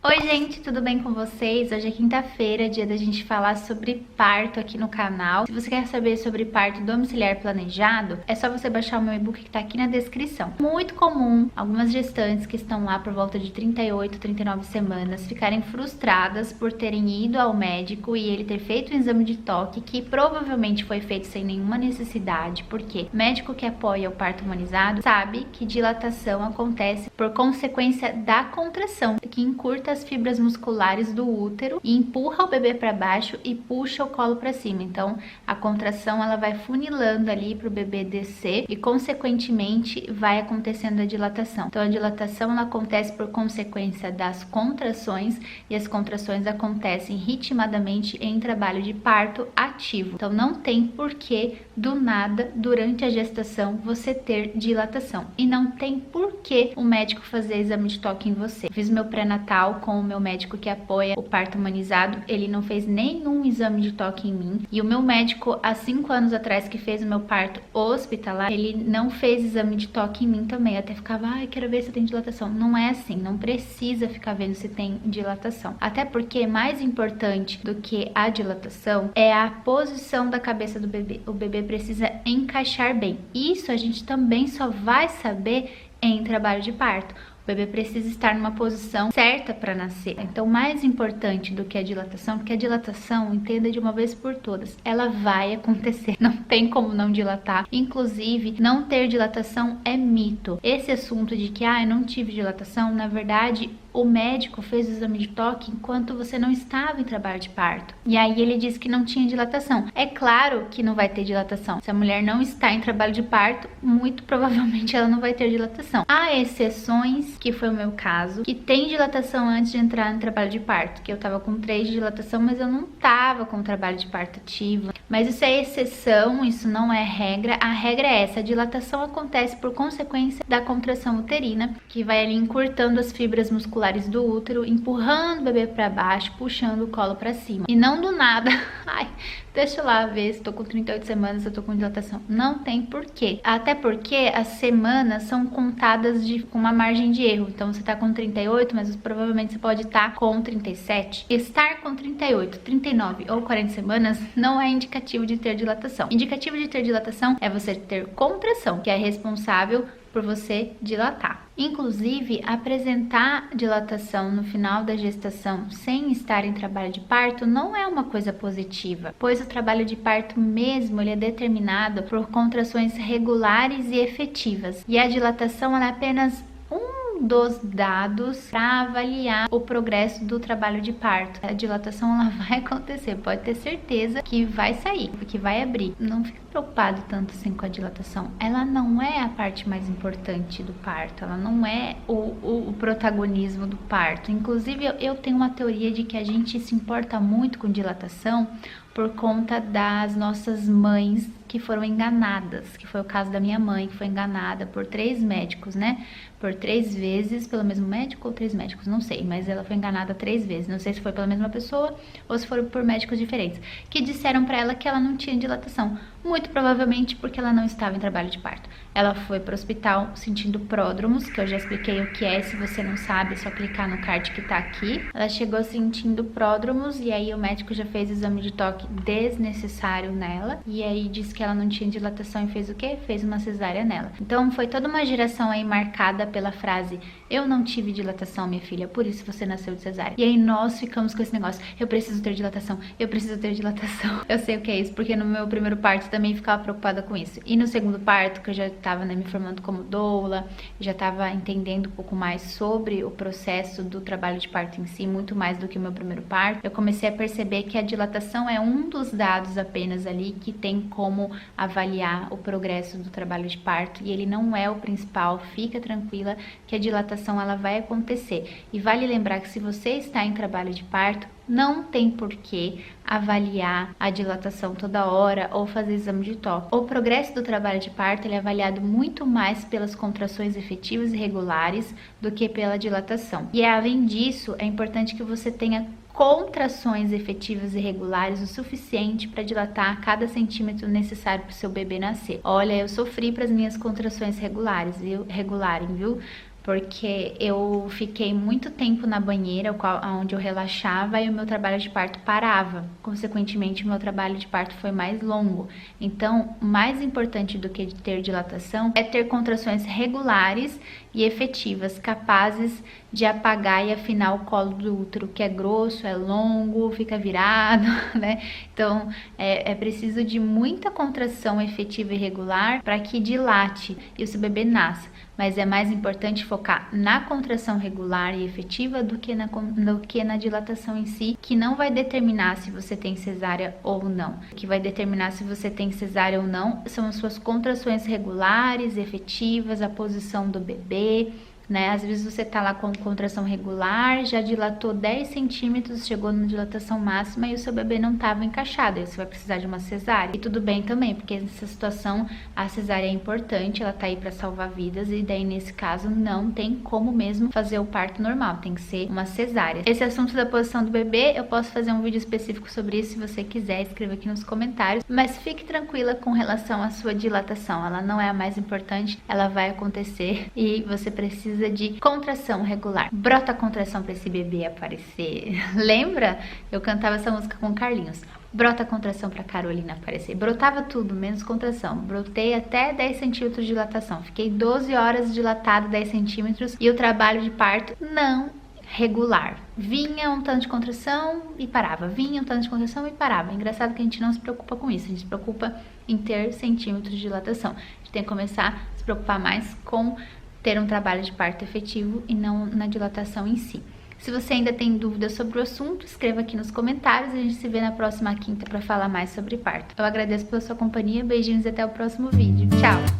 Oi gente, tudo bem com vocês? Hoje é quinta-feira, dia da gente falar sobre parto aqui no canal. Se você quer saber sobre parto domiciliar planejado, é só você baixar o meu e-book que tá aqui na descrição. Muito comum algumas gestantes que estão lá por volta de 38, 39 semanas ficarem frustradas por terem ido ao médico e ele ter feito um exame de toque que provavelmente foi feito sem nenhuma necessidade, porque o médico que apoia o parto humanizado sabe que dilatação acontece por consequência da contração, que encurta as fibras musculares do útero e empurra o bebê para baixo e puxa o colo para cima. Então, a contração ela vai funilando ali para o bebê descer e, consequentemente, vai acontecendo a dilatação. Então, a dilatação ela acontece por consequência das contrações e as contrações acontecem ritmadamente em trabalho de parto ativo. Então, não tem porquê do nada durante a gestação você ter dilatação e não tem porquê o médico fazer exame de toque em você. Eu fiz meu pré-natal com o meu médico que apoia o parto humanizado, ele não fez nenhum exame de toque em mim. E o meu médico, há 5 anos atrás, que fez o meu parto hospitalar, ele não fez exame de toque em mim também. Eu até ficava, quero ver se tem dilatação. Não é assim, não precisa ficar vendo se tem dilatação. Até porque mais importante do que a dilatação é a posição da cabeça do bebê. O bebê precisa encaixar bem. Isso a gente também só vai saber em trabalho de parto. O bebê precisa estar numa posição certa para nascer. Então, mais importante do que a dilatação, porque a dilatação, entenda de uma vez por todas, ela vai acontecer. Não tem como não dilatar. Inclusive, não ter dilatação é mito. Esse assunto de que, eu não tive dilatação, na verdade, o médico fez o exame de toque enquanto você não estava em trabalho de parto. E aí ele disse que não tinha dilatação. É claro que não vai ter dilatação. Se a mulher não está em trabalho de parto, muito provavelmente ela não vai ter dilatação. Há exceções, que foi o meu caso, que tem dilatação antes de entrar no trabalho de parto, que eu tava com 3 de dilatação, mas eu não tava com trabalho de parto ativo. Mas isso é exceção, isso não é regra. A regra é essa, a dilatação acontece por consequência da contração uterina, que vai ali encurtando as fibras musculares do útero, empurrando o bebê para baixo, puxando o colo para cima. E não do nada, deixa eu lá ver se tô com 38 semanas, se eu tô com dilatação. Não tem porquê. Até porque as semanas são contadas com uma margem de erro. Então você tá com 38, mas provavelmente você pode estar com 37. Estar com 38, 39 ou 40 semanas não é indicativo de ter dilatação. Indicativo de ter dilatação é você ter contração, que é responsável por você dilatar. Inclusive, apresentar dilatação no final da gestação sem estar em trabalho de parto não é uma coisa positiva, pois o trabalho de parto mesmo ele é determinado por contrações regulares e efetivas, e a dilatação ela é apenas dos dados para avaliar o progresso do trabalho de parto. A dilatação ela vai acontecer, pode ter certeza que vai sair, que vai abrir. Não fica preocupado tanto assim com a dilatação. Ela não é a parte mais importante do parto, ela não é o protagonismo do parto. Inclusive, eu tenho uma teoria de que a gente se importa muito com dilatação por conta das nossas mães que foram enganadas, que foi o caso da minha mãe, que foi enganada por 3 médicos, né? Por 3 vezes pelo mesmo médico ou 3 médicos, não sei, mas ela foi enganada 3 vezes. Não sei se foi pela mesma pessoa ou se foram por médicos diferentes, que disseram para ela que ela não tinha dilatação, muito provavelmente porque ela não estava em trabalho de parto. Ela foi para o hospital sentindo pródromos, que eu já expliquei o que é, se você não sabe, é só clicar no card que tá aqui. Ela chegou sentindo pródromos e aí o médico já fez exame de toque desnecessário nela, e aí disse que ela não tinha dilatação e fez o quê? Fez uma cesárea nela. Então foi toda uma geração aí marcada pela frase: eu não tive dilatação, minha filha, por isso você nasceu de cesárea. E aí nós ficamos com esse negócio: eu preciso ter dilatação, eu preciso ter dilatação. Eu sei o que é isso, porque no meu primeiro parto também ficava preocupada com isso. E no segundo parto, que eu já estava me formando como doula, já estava entendendo um pouco mais sobre o processo do trabalho de parto em si, muito mais do que o meu primeiro parto, eu comecei a perceber que a dilatação é um dos dados apenas ali que tem como avaliar o progresso do trabalho de parto, e ele não é o principal. Fica tranquila que a dilatação ela vai acontecer. E vale lembrar que se você está em trabalho de parto, não tem porquê avaliar a dilatação toda hora ou fazer exame de toque. O progresso do trabalho de parto ele é avaliado muito mais pelas contrações efetivas e regulares do que pela dilatação. E além disso, é importante que você tenha contrações efetivas e regulares o suficiente para dilatar cada centímetro necessário para o seu bebê nascer. Olha, eu sofri para as minhas contrações regulares, viu? porque eu fiquei muito tempo na banheira, onde eu relaxava, e o meu trabalho de parto parava. Consequentemente, o meu trabalho de parto foi mais longo. Então, mais importante do que ter dilatação é ter contrações regulares e efetivas, capazes de apagar e afinar o colo do útero, que é grosso, é longo, fica virado, né? Então, é preciso de muita contração efetiva e regular para que dilate e o seu bebê nasça. Mas é mais importante focar na contração regular e efetiva do que na dilatação em si, que não vai determinar se você tem cesárea ou não. O que vai determinar se você tem cesárea ou não são as suas contrações regulares, efetivas, a posição do bebê, né? Às vezes você tá lá com contração regular, já dilatou 10 centímetros, chegou na dilatação máxima e o seu bebê não estava encaixado, aí você vai precisar de uma cesárea. E tudo bem também, porque nessa situação a cesárea é importante, ela tá aí para salvar vidas, e daí nesse caso não tem como mesmo fazer o parto normal, tem que ser uma cesárea. Esse assunto da posição do bebê, eu posso fazer um vídeo específico sobre isso, se você quiser, escreva aqui nos comentários, mas fique tranquila com relação à sua dilatação, ela não é a mais importante, ela vai acontecer e você precisa de contração regular. Brota a contração para esse bebê aparecer. Lembra? Eu cantava essa música com o Carlinhos. Brota a contração para Carolina aparecer. Brotava tudo, menos contração. Brotei até 10 centímetros de dilatação. Fiquei 12 horas dilatada, 10 centímetros, e o trabalho de parto não regular. Vinha um tanto de contração e parava. Vinha um tanto de contração e parava. Engraçado que a gente não se preocupa com isso. A gente se preocupa em ter centímetros de dilatação. A gente tem que começar a se preocupar mais com ter um trabalho de parto efetivo e não na dilatação em si. Se você ainda tem dúvidas sobre o assunto, escreva aqui nos comentários e a gente se vê na próxima quinta para falar mais sobre parto. Eu agradeço pela sua companhia, beijinhos e até o próximo vídeo. Tchau!